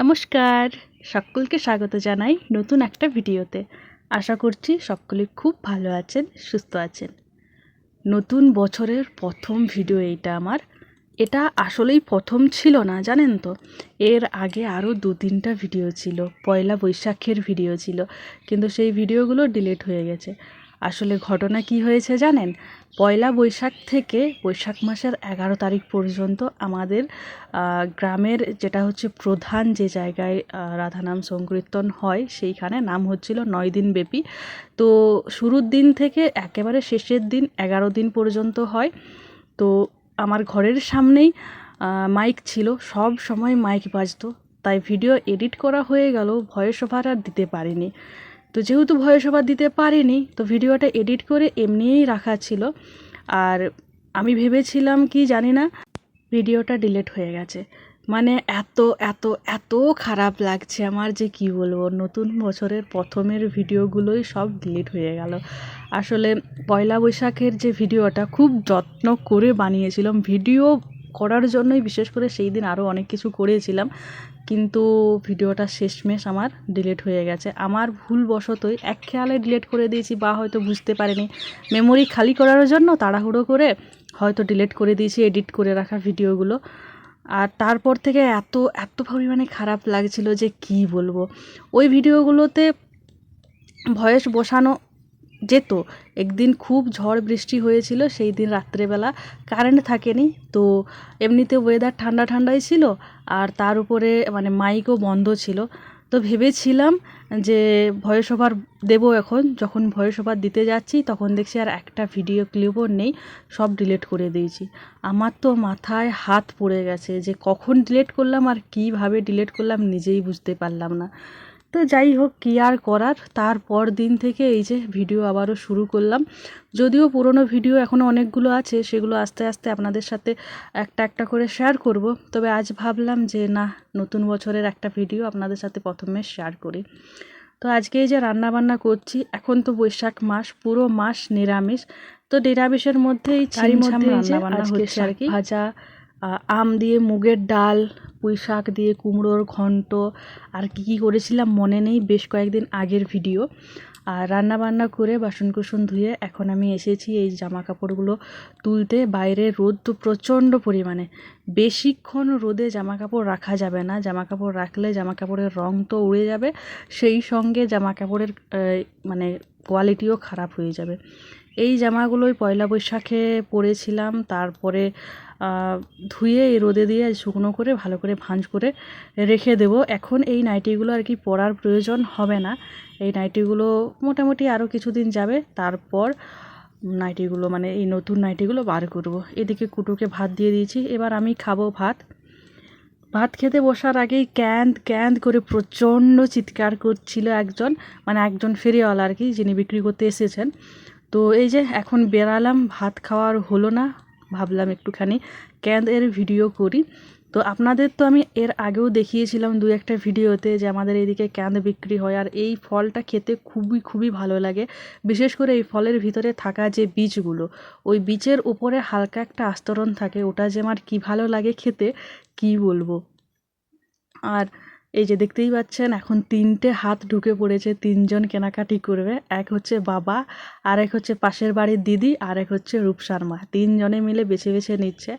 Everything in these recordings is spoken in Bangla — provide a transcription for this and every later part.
নমস্কার, সকলকে স্বাগত জানাই নতুন একটা ভিডিওতে। আশা করছি সকলে খুব ভালো আছেন, সুস্থ আছেন। নতুন বছরের প্রথম ভিডিও এইটা আমার। এটা আসলেই প্রথম ছিল না, জানেন তো। এর আগে আরও 2-3টা ভিডিও ছিল, পয়লা বৈশাখের ভিডিও ছিল, কিন্তু সেই ভিডিওগুলো ডিলিট হয়ে গেছে। আসলে ঘটনা কি হয়েছে জানেন? পয়লা বৈশাখ থেকে বৈশাখ মাসের 11 তারিখ পর্যন্ত আমাদের গ্রামের যেটা হচ্ছে প্রধান যে জায়গায় রাধানাম সংকীর্তন হয়, সেইখানে নাম হচ্ছিল 9 দিন ব্যাপী। তো শুরুর দিন থেকে একেবারে শেষের দিন 11 দিন পর্যন্ত হয়। তো আমার ঘরের সামনেই মাইক ছিল, সব সময় মাইক বাজতো, তাই ভিডিও এডিট করা হয়ে গেল, ভয়েস ওভার আর দিতে পারিনি। তো যেহেতু ভয়েস ওভার দিতে পারিনি, তো ভিডিওটা এডিট করে এমনিই রাখা ছিল। আর আমি ভেবেছিলাম কি জানি না, ভিডিওটা ডিলিট হয়ে গেছে। মানে এত এত এত খারাপ লাগছে আমার, যে কি বলবো। নতুন বছরের প্রথমের ভিডিওগুলোই সব ডিলিট হয়ে গেল। আসলে পয়লা বৈশাখের যে ভিডিওটা খুব যত্ন করে বানিয়েছিলাম, ভিডিও করার জন্যই বিশেষ করে সেই দিন আরও অনেক কিছু করেছিলাম, কিন্তু ভিডিওটা শেষমেশ আমার ডিলিট হয়ে গেছে। আমার ভুলবশতই এক খেয়ালে ডিলিট করে দিয়েছি, বা হয়তো বুঝতে পারিনি, মেমোরি খালি করার জন্য তাড়াহুড়ো করে হয়তো ডিলিট করে দিয়েছি এডিট করে রাখা ভিডিওগুলো। আর তারপর থেকে এত এত পরিমাণে খারাপ লাগছিল যে কি বলবো। ওই ভিডিওগুলোতে ভয়েস বসানো যেত। একদিন খুব ঝড় বৃষ্টি হয়েছিল, সেই দিন রাত্রেবেলা কারেন্ট থাকেনি, তো এমনিতে ওয়েদার ঠান্ডা ঠান্ডাই ছিল, আর তার উপরে মানে মাইকও বন্ধ ছিল। তো ভেবেছিলাম যে ভয়েস ওভার দেবো। এখন যখন ভয়েস ওভার দিতে যাচ্ছি, তখন দেখছি আর একটা ভিডিও ক্লিপও নেই, সব ডিলিট করে দিয়েছি। আমার তো মাথায় হাত পড়ে গেছে যে কখন ডিলিট করলাম আর কীভাবে ডিলিট করলাম, নিজেই বুঝতে পারলাম না। তো যাই হোক, কী আর করার। তারপর দিন থেকে এই যে ভিডিও আবারও শুরু করলাম। যদিও পুরনো ভিডিও এখনও অনেকগুলো আছে, সেগুলো আস্তে আস্তে আপনাদের সাথে একটা একটা করে শেয়ার করব। তবে আজ ভাবলাম যে না, নতুন বছরের একটা ভিডিও আপনাদের সাথে প্রথমে শেয়ার করি। তো আজকে এই যে রান্নাবান্না করছি, এখন তো বৈশাখ মাস, পুরো মাস নিরামিষ। তো নিরামিষের মধ্যেই ছিমছাম রান্নাবান্না হচ্ছে আর কি। ভাজা, আম দিয়ে মুগের ডাল, পুঁই শাক দিয়ে কুমড়োর ঘন্ট, আর কি কী করেছিলাম মনে নেই, বেশ কয়েকদিন আগের ভিডিও। আর রান্নাবান্না করে বাসনকুসন ধুয়ে এখন আমি এসেছি এই জামা কাপড়গুলো তুলতে। বাইরে রোদ তো প্রচণ্ড পরিমাণে, বেশিক্ষণ রোদে জামা কাপড় রাখা যাবে না। জামা কাপড় রাখলে জামা কাপড়ের রং তো উড়ে যাবে, সেই সঙ্গে জামা কাপড়ের মানে কোয়ালিটিও খারাপ হয়ে যাবে। এই জামাগুলোই পয়লা বৈশাখে পরেছিলাম, তারপরে ধুয়ে রোদে দিয়ে শুকনো করে ভালো করে ভাঁজ করে রেখে দেব। এখন এই নাইটিগুলো আর কি পরার প্রয়োজন হবে না। এই নাইটিগুলো মোটামুটি আরও কিছুদিন যাবে, তারপর নাইটিগুলো মানে এই নতুন নাইটিগুলো বার করব। এদিকে কুটুকে ভাত দিয়ে দিয়েছি, এবার আমি খাবো ভাত। ভাত খেতে বসার আগেই ক্যান্দ ক্যান্দ করে প্রচণ্ড চিৎকার করছিল একজন ফেরিওয়ালা আর কি, যিনি বিক্রি করতে এসেছেন। তো এই যে এখন বেরালাম, ভাত খাওয়ার হলো না, ভাবলাম একটুখানি ক্যান্দের ভিডিও করি। তো আপনাদের তো আমি এর আগেও দেখিয়েছিলাম 2-1টা ভিডিওতে যে আমাদের এইদিকে ক্যান্দ বিক্রি হয়, আর এই ফলটা খেতে খুবই খুবই ভালো লাগে। বিশেষ করে এই ফলের ভিতরে থাকা যে বীজগুলো, ওই বীজের উপরে হালকা একটা আস্তরণ থাকে, ওটা যে আমার কী ভালো লাগে খেতে, কি বলবো। আর এই যে দেখতেই পাচ্ছেন, এখন 3টে হাত ঢুকে পড়েছে, 3জন কেনাকাটি করবে। এক হচ্ছে বাবা, আর এক হচ্ছে পাশের বাড়ির দিদি, আর এক হচ্ছে রূপসার মা। 3জনে মিলে বেছে বেছে নিচ্ছে।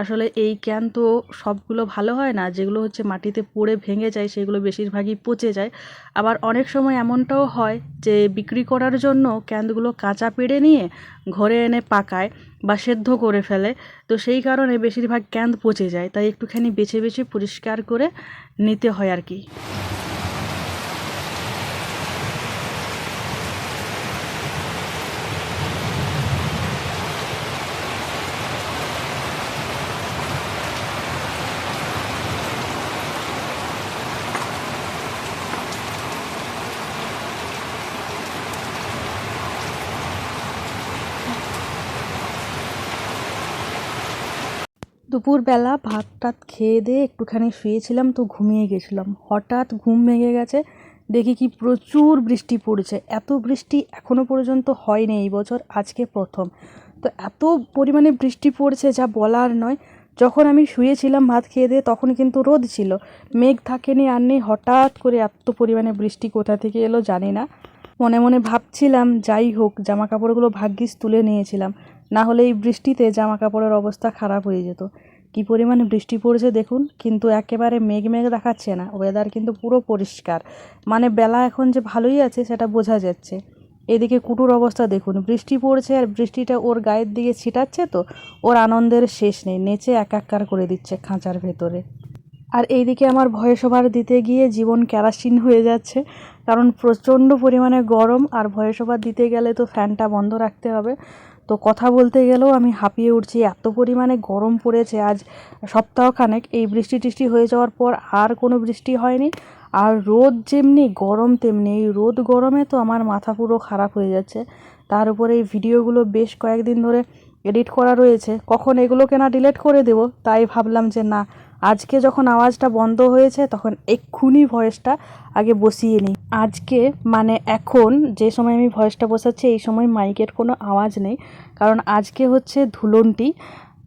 আসলে এই ক্যান তো সবগুলো ভালো হয় না, যেগুলো হচ্ছে মাটিতে পড়ে ভেঙে যায় সেগুলো বেশিরভাগই পচে যায়। আবার অনেক সময় এমনটাও হয় যে বিক্রি করার জন্য ক্যানগুলো কাঁচা পেড়ে নিয়ে ঘরে এনে পাকায় বা সেদ্ধ করে ফেলে, তো সেই কারণে বেশিরভাগ ক্যান পচে যায়। তাই একটুখানি বেছে বেছে পরিষ্কার করে নিতে হয় আর কি। দুপুরবেলা ভাত টাত খেয়ে দিয়ে একটুখানি শুয়েছিলাম, তো ঘুমিয়ে গেছিলাম। হঠাৎ ঘুম ভেঙে গেছে, দেখি কি প্রচুর বৃষ্টি পড়ছে। এত বৃষ্টি এখনও পর্যন্ত হয়নি এই বছর, আজকে প্রথম। তো এত পরিমাণে বৃষ্টি পড়ছে যা বলার নয়। যখন আমি শুয়েছিলাম ভাত খেয়ে দিয়ে তখন কিন্তু রোদ ছিল, মেঘ থাকেনি আর নেই, হঠাৎ করে এত পরিমাণে বৃষ্টি কোথা থেকে এলো জানি না। মনে মনে ভাবছিলাম যাই হোক জামা কাপড়গুলো ভাগ্যিস তুলে নিয়েছিলাম, না হলে এই বৃষ্টিতে জামা কাপড়ের অবস্থা খারাপ হয়ে যেত। কী পরিমাণে বৃষ্টি পড়েছে দেখুন, কিন্তু একেবারে মেঘ মেঘ দেখাচ্ছে না, ওয়েদার কিন্তু পুরো পরিষ্কার, মানে বেলা এখন যে ভালোই আছে সেটা বোঝা যাচ্ছে। এদিকে কুটুর অবস্থা দেখুন, বৃষ্টি পড়ছে আর বৃষ্টিটা ওর গায়ের দিকে ছিটাচ্ছে, তো ওর আনন্দের শেষ নেই, নেচে একাকার করে দিচ্ছে খাঁচার ভেতরে। আর এইদিকে আমার ভয়েস ওভার দিতে গিয়ে জীবন কেরাসিন হয়ে যাচ্ছে, কারণ প্রচণ্ড পরিমাণে গরম, আর ভয়েস ওভার দিতে গেলে তো ফ্যানটা বন্ধ রাখতে হবে। তো কথা বলতে গেলেও আমি হাঁপিয়ে উঠছি, এত পরিমাণে গরম পড়েছে আজ সপ্তাহখানেক। এই বৃষ্টি টিষ্টি হয়ে যাওয়ার পর আর কোনো বৃষ্টি হয়নি, আর রোদ যেমনি গরম তেমনি, এই রোদ গরমে তো আমার মাথা পুরো খারাপ হয়ে যাচ্ছে। তার উপরে এই ভিডিওগুলো বেশ কয়েকদিন ধরে এডিট করা রয়েছে, কখন এগুলোকে না ডিলিট করে দেবো, তাই ভাবলাম যে না, আজকে যখন আওয়াজটা বন্ধ হয়েছে তখন এক্ষুনি ভয়েসটা আগে বসিয়ে নিই। আজকে মানে এখন যে সময় আমি ভয়েসটা বসাচ্ছি এই সময় মাইকের কোনো আওয়াজ নেই, কারণ আজকে হচ্ছে ধুলনটি।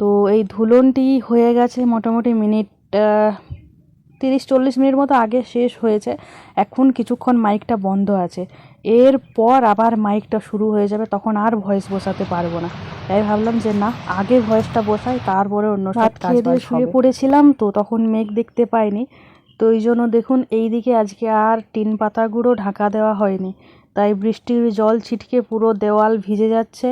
তো এই ধুলনটি হয়ে গেছে মোটামুটি মিনিট 30-40 মিনিট মতো আগে শেষ হয়েছে। এখন কিছুক্ষণ মাইকটা বন্ধ আছে, এরপর আবার মাইকটা শুরু হয়ে যাবে, তখন আর ভয়েস বসাতে পারবো না। তাই ভাবলাম যে না, আগে ভয়েসটা বসাই, তারপরে অন্য সব কাজ দিয়ে শুয়ে পড়েছিলাম, তো তখন মেঘ দেখতে পাইনি। তো এই জন্য দেখুন এইদিকে আজকে আর টিন পাতাগুলো ঢাকা দেওয়া হয়নি, তাই বৃষ্টির জল ছিটকে পুরো দেওয়াল ভিজে যাচ্ছে,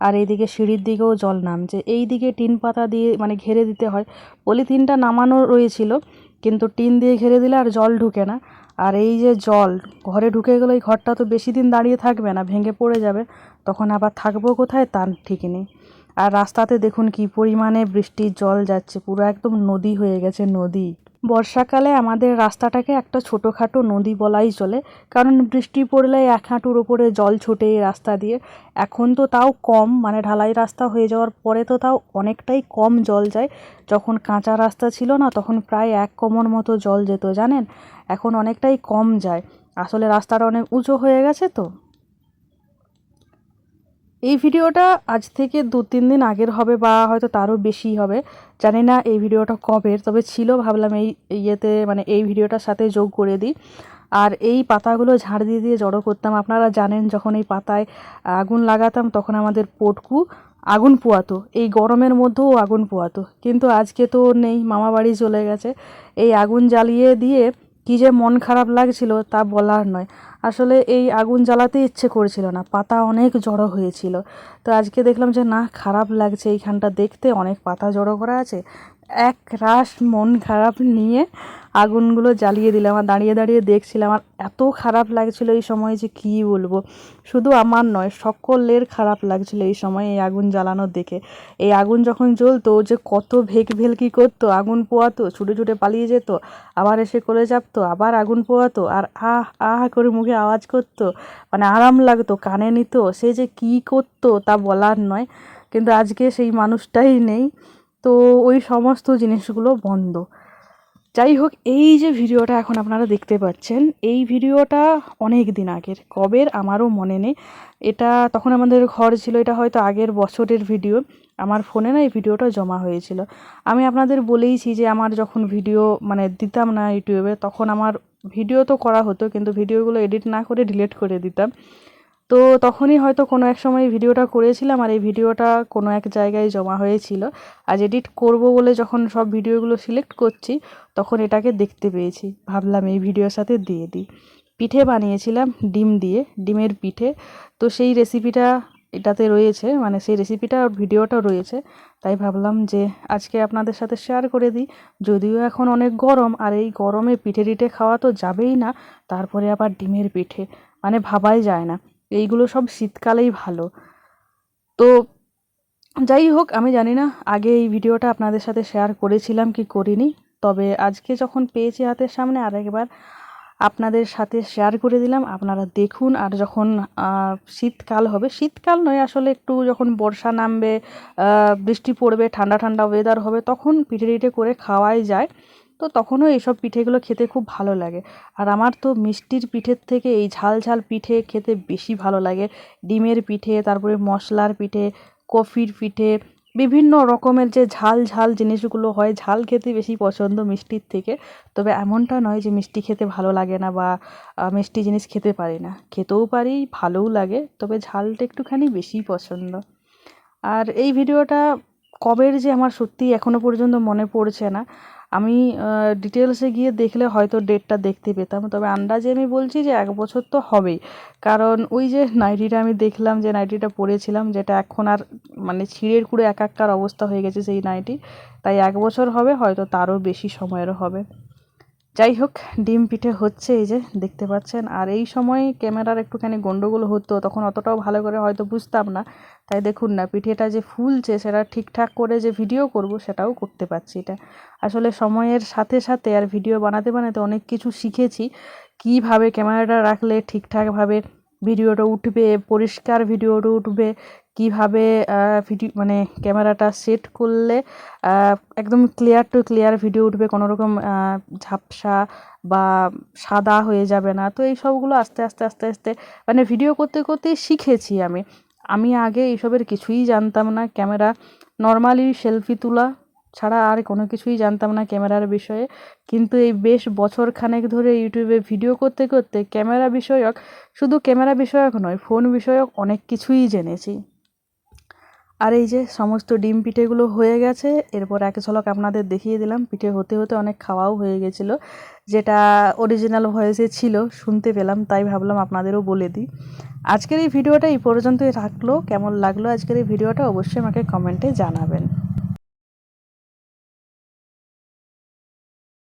আর এইদিকে সিঁড়ির দিকেও জল নামছে। এই দিকে টিন পাতা দিয়ে মানে ঘিরে দিতে হয়, পলিথিনটা নামানো রয়েছিল, কিন্তু টিন দিয়ে ঘিরে দিলে আর জল ঢুকে না। আর এই যে জল ঘরে ঢুকে গেলে এই ঘরটা তো বেশি দিন দাঁড়িয়ে থাকবে না, ভেঙে পড়ে যাবে, তখন আবার থাকবো কোথায় তার ঠিক নেই। আর রাস্তাতে দেখুন কি পরিমাণে বৃষ্টির জল যাচ্ছে, পুরো একদম নদী হয়ে গেছে, নদী। বর্ষাকালে আমাদের রাস্তাটাকে একটা ছোটোখাটো নদী বলাই চলে, কারণ বৃষ্টি পড়লে 1 হাঁটুর ওপরে জল ছোটে এই রাস্তা দিয়ে। এখন তো তাও কম, মানে ঢালাই রাস্তা হয়ে যাওয়ার পরে তো তাও অনেকটাই কম জল যায়। যখন কাঁচা রাস্তা ছিল না তখন প্রায় 1 কোমর মতো জল যেত জানেন, এখন অনেকটাই কম যায়, আসলে রাস্তাটা অনেক উঁচু হয়ে গেছে। তো এই ভিডিওটা আজ থেকে 2-3 দিন আগের হবে, বা হয়তো তারও বেশি হবে, জানি না এই ভিডিওটা কবের, তবে ছিল, ভাবলাম এই ইয়েতে মানে এই ভিডিওটার সাথে যোগ করে দিই। আর এই পাতাগুলো ঝাড় দিয়ে দিয়ে জড়ো করতাম, আপনারা জানেন যখন এই পাতায় আগুন লাগাতাম তখন আমাদের পটকু আগুন পোয়াতো, এই গরমের মধ্যেও আগুন পোয়াতো, কিন্তু আজকে তো নেই, মামা বাড়ি চলে গেছে। এই আগুন জ্বালিয়ে দিয়ে কী যে মন খারাপ লাগছিল তা বলার নয়। আসলে এই আগুন জ্বালাতে ইচ্ছে করছিল না, পাতা অনেক জড়ো হয়েছিল। তো আজকে দেখলাম যে না, খারাপ লাগছে এইখানটা দেখতে, অনেক পাতা জড়ো করা আছে, এক রাশ মন খারাপ নিয়ে আগুনগুলো জ্বালিয়ে দিলাম। আর দাঁড়িয়ে দাঁড়িয়ে দেখছিলাম, আর এত খারাপ লাগছিল এই সময় যে কী বলবো, শুধু আমার নয় সকলের খারাপ লাগছিল এই সময় এই আগুন জ্বালানোর দেখে। এই আগুন যখন জ্বলতো ও যে কত ভেলকি করতো, আগুন পোয়াতো, ছুটে ছুটে পালিয়ে যেত, আবার এসে কোলে চাপতো, আবার আগুন পোয়াতো, আর আহ আহ করে মুখে আওয়াজ করতো, মানে আরাম লাগতো, কানে নিত, সে যে কী করতো তা বলার নয়। কিন্তু আজকে সেই মানুষটাই নেই, তো ওই সমস্ত জিনিসগুলো বন্ধ। যাই হোক, এই যে ভিডিওটা এখন আপনারা দেখতে পাচ্ছেন, এই ভিডিওটা অনেক দিন আগের, কবের আমারও মনে নেই। এটা তখন আমাদের ঘর ছিল, এটা হয়তো আগের বছরের ভিডিও। আমার ফোনে না এই ভিডিওটা জমা হয়েছিল। আমি আপনাদের বলেইছি যে আমার যখন ভিডিও মানে দিতাম না ইউটিউবে, তখন আমার ভিডিও তো করা হতো কিন্তু ভিডিওগুলো এডিট না করে ডিলিট করে দিতাম। তো তখনই হয়তো কোনো এক সময় ভিডিওটা করেছিলাম, আর এই ভিডিওটা কোনো এক জায়গায় জমা হয়েছিল। আজ এডিট করব বলে যখন সব ভিডিওগুলো সিলেক্ট করছি তখন এটাকে দেখতে পেয়েছি, ভাবলাম এই ভিডিওর সাথে দিয়ে দিই। পিঠে বানিয়েছিলাম ডিম দিয়ে, ডিমের পিঠে, তো সেই রেসিপিটা এটাতে রয়েছে, মানে সেই রেসিপিটা ভিডিওটা রয়েছে, তাই ভাবলাম যে আজকে আপনাদের সাথে শেয়ার করে দিই। যদিও এখন অনেক গরম, আর এই গরমে পিঠে টিঠে খাওয়া তো যাবেই না, তারপরে আবার ডিমের পিঠে, মানে ভাবাই যায় না। এইগুলো সব শীতকালেই ভালো। তো যাই হোক, আমি জানি না আগে এই ভিডিওটা আপনাদের সাথে শেয়ার করেছিলাম কি করিনি, তবে আজকে যখন পেয়েছি হাতের সামনে আরেকবার আপনাদের সাথে শেয়ার করে দিলাম, আপনারা দেখুন। আর যখন শীতকাল হবে, শীতকাল নয় আসলে, একটু যখন বর্ষা নামবে, বৃষ্টি পড়বে, ঠান্ডা ঠান্ডা ওয়েদার হবে, তখন পিঠে টিঠে করে খাওয়াই যায়। তো তখনও এইসব পিঠেগুলো খেতে খুব ভালো লাগে। আর আমার তো মিষ্টির পিঠের থেকে এই ঝাল ঝাল পিঠে খেতে বেশি ভালো লাগে। ডিমের পিঠে, তারপরে মশলার পিঠে, কফির পিঠে, বিভিন্ন রকমের যে ঝাল ঝাল জিনিসগুলো হয়, ঝাল খেতে বেশি পছন্দ মিষ্টির থেকে। তবে এমনটা নয় যে মিষ্টি খেতে ভালো লাগে না বা মিষ্টি জিনিস খেতে পারি না, খেতেও পারি, ভালোও লাগে, তবে ঝালটা একটুখানি বেশিই পছন্দ। আর এই ভিডিওটা কবের যে আমার সত্যি এখনও পর্যন্ত মনে পড়ছে না। আমি ডিটেলসে গিয়ে দেখলে হয়তো ডেটটা দেখতে পেতাম, তবে আন্দাজে আমি বলছি যে 1 বছর তো হবেই। কারণ ওই যে নাইটিটা আমি দেখলাম, যে নাইটিটা পরেছিলাম, যেটা এখন আর মানে ছিঁড়ে খুঁড়ে একাকার অবস্থা হয়ে গেছে সেই নাইটি, তাই 1 বছর হবে, হয়তো তারও বেশি সময়েরও হবে। যাই হোক, ডিম পিঠে হচ্ছে, এই যে দেখতে পাচ্ছেন। আর এই সময় ক্যামেরার একটুখানি গন্ডগোল হতো, তখন অতটাও ভালো করে হয়তো বুঝতাম না, তাই দেখুন না পিঠেটা যে ফুলছে সেটা ঠিকঠাক করে যে ভিডিও করব সেটাও করতে পারছি। এটা আসলে সময়ের সাথে সাথে আর ভিডিও বানাতে বানাতে অনেক কিছু শিখেছি, কিভাবে ক্যামেরাটা রাখলে ঠিকঠাকভাবে ভিডিওটা উঠবে, পরিষ্কার ভিডিওটা উঠবে, কিভাবে ভিডিও মানে ক্যামেরাটা সেট করলে একদম ক্লিয়ার টু ক্লিয়ার ভিডিও উঠবে, কোনো রকম ঝাপসা বা সাদা হয়ে যাবে না। তো এই সবগুলো আস্তে আস্তে আস্তে আস্তে মানে ভিডিও করতে করতেই শিখেছি আমি। আমি আগে এইসবের কিছুই জানতাম না, ক্যামেরা নর্মালি সেলফি তোলা ছাড়া আর কোনো কিছুই জানতাম না ক্যামেরার বিষয়ে। কিন্তু এই বেশ বছর খানেক ধরে ইউটিউবে ভিডিও করতে করতে ক্যামেরা বিষয়ক, শুধু ক্যামেরা বিষয়ক নয়, ফোন বিষয়ক অনেক কিছুই জেনেছি। আর এই যে সমস্ত ডিম পিঠেগুলো হয়ে গেছে, এরপর এক ঝলক আপনাদের দেখিয়ে দিলাম। পিঠে হতে হতে অনেক খাওয়াও হয়ে গেছিলো, যেটা অরিজিনাল ভয়েসে ছিল, শুনতে পেলাম, তাই ভাবলাম আপনাদেরও বলে দিই। আজকের এই ভিডিওটা এই পর্যন্তই রাখলো। কেমন লাগলো আজকের এই ভিডিওটা অবশ্যই আমাকে কমেন্টে জানাবেন।